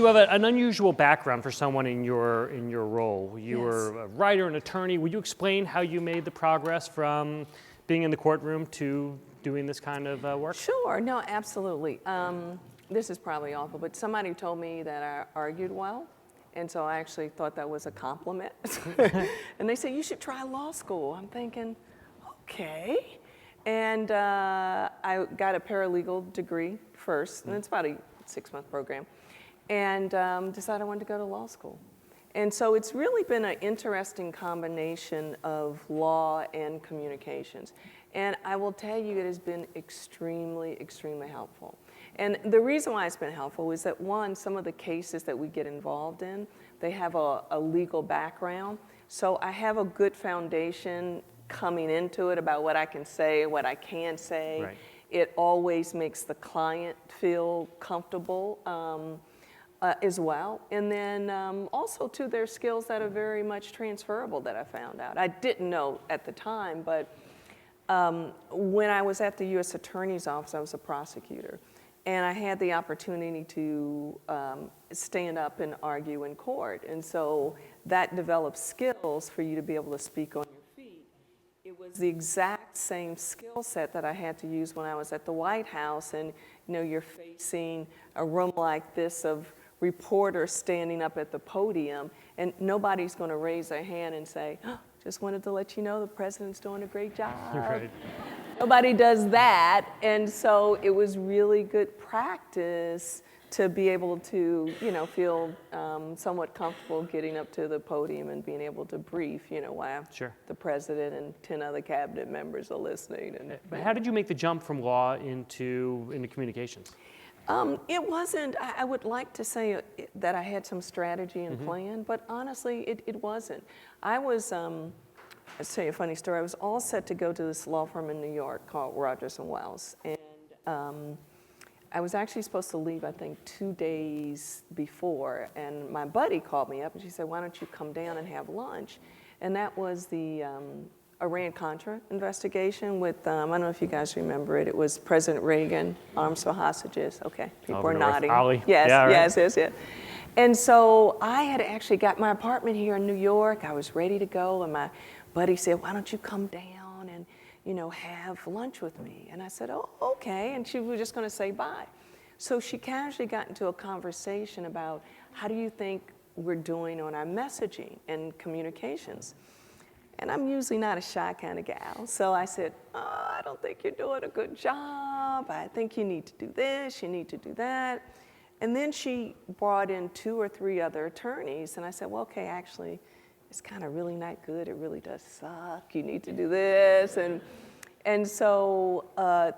you have an unusual background for someone in your role. You were a writer, an attorney. Would you explain how you made the progress from being in the courtroom to doing this kind of work? Sure, no, absolutely. This is probably awful, but somebody told me that I argued well, and so I actually thought that was a compliment. And they said, you should try law school. I'm thinking, okay. And I got a paralegal degree first, and it's about a 6-month program, and decided I wanted to go to law school. And so it's really been an interesting combination of law and communications. And I will tell you, it has been extremely, extremely helpful. And the reason why it's been helpful is that, one, some of the cases that we get involved in, they have a legal background. So I have a good foundation coming into it about what I can say, what I can't say. Right. It always makes the client feel comfortable as well. And then also, too, there's skills that are very much transferable that I found out. I didn't know at the time, but when I was at the U.S. Attorney's Office, I was a prosecutor. And I had the opportunity to stand up and argue in court. And so that develops skills for you to be able to speak on your feet. It was the exact same skill set that I had to use when I was at the White House. And you're facing a room like this of reporters standing up at the podium, and nobody's going to raise their hand and say, oh, just wanted to let you know the president's doing a great job. Right. Nobody does that, and so it was really good practice to be able to, feel somewhat comfortable getting up to the podium and being able to brief, while the president and 10 other cabinet members are listening. But how did you make the jump from law into communications? It wasn't, I would like to say that I had some strategy and plan, but honestly, it wasn't. I was, I'll tell you a funny story. I was all set to go to this law firm in New York called Rogers & Wells. And I was actually supposed to leave, I think, 2 days before. And my buddy called me up and she said, why don't you come down and have lunch? And that was the Iran-Contra investigation with, I don't know if you guys remember it. It was President Reagan, arms for hostages. Okay, people are nodding. Yes, yeah, right. yes. And so I had actually got my apartment here in New York. I was ready to go, and my buddy said, why don't you come down and, have lunch with me? And I said, oh, okay. And she was just going to say bye. So she casually got into a conversation about, how do you think we're doing on our messaging and communications? And I'm usually not a shy kind of gal. So I said, I don't think you're doing a good job. I think you need to do this, you need to do that. And then she brought in 2 or 3 other attorneys. And I said, well, okay, actually, it's kind of really not good. It really does suck. You need to do this. And so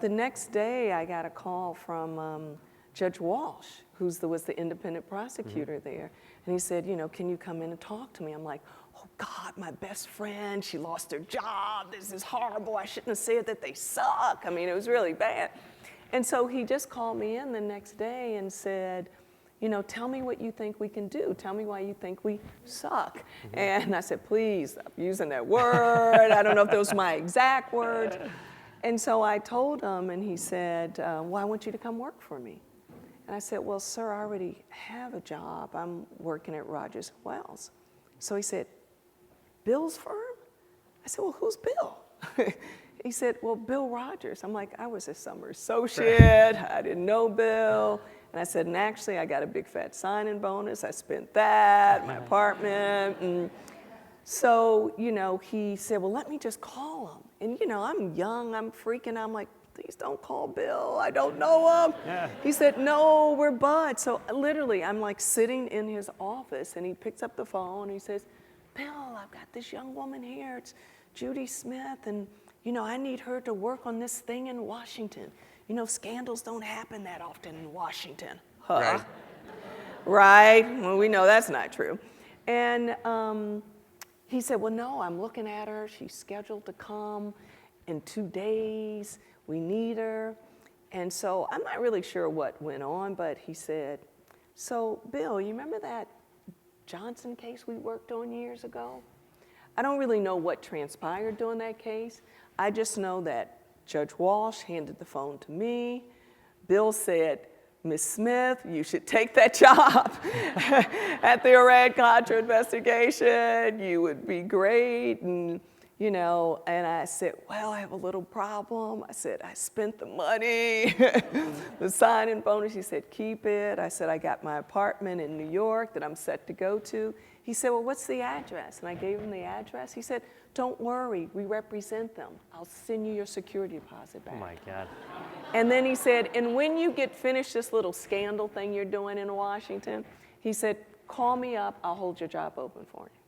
the next day, I got a call from Judge Walsh, who was the independent prosecutor there. And he said, can you come in and talk to me? I'm like, oh God, my best friend, she lost her job. This is horrible. I shouldn't have said that they suck. I mean, it was really bad. And so he just called me in the next day and said, tell me what you think we can do. Tell me why you think we suck. And I said, please stop using that word. I don't know if those were my exact words. And so I told him, and he said, well, I want you to come work for me. And I said, well, sir, I already have a job. I'm working at Rogers & Wells. So he said, Bill's firm? I said, well, who's Bill? He said, well, Bill Rogers. I'm like, I was a summer associate. I didn't know Bill. And I said, and actually, I got a big fat signing bonus. I spent that, my apartment. And so, he said, well, let me just call him. And, I'm young, I'm freaking out. I'm like, please don't call Bill. I don't know him. Yeah. He said, no, we're buds. So literally, I'm like sitting in his office, and he picks up the phone, and he says, Bill, I've got this young woman here. It's Judy Smith, and, I need her to work on this thing in Washington. Scandals don't happen that often in Washington. Huh? Right? Well, we know that's not true. And he said, well, no, I'm looking at her. She's scheduled to come in 2 days. We need her. And so I'm not really sure what went on, but he said, so, Bill, you remember that Johnson case we worked on years ago? I don't really know what transpired during that case. I just know that Judge Walsh handed the phone to me. Bill said, Miss Smith, you should take that job at the Iran-Contra investigation. You would be great. And, you know, and I said, well, I have a little problem. I said, I spent the money, the sign-in bonus. He said, keep it. I said, I got my apartment in New York that I'm set to go to. He said, well, what's the address? And I gave him the address. He said, don't worry, we represent them. I'll send you your security deposit back. Oh my God. And then he said, and when you get finished this little scandal thing you're doing in Washington, he said, call me up, I'll hold your job open for you.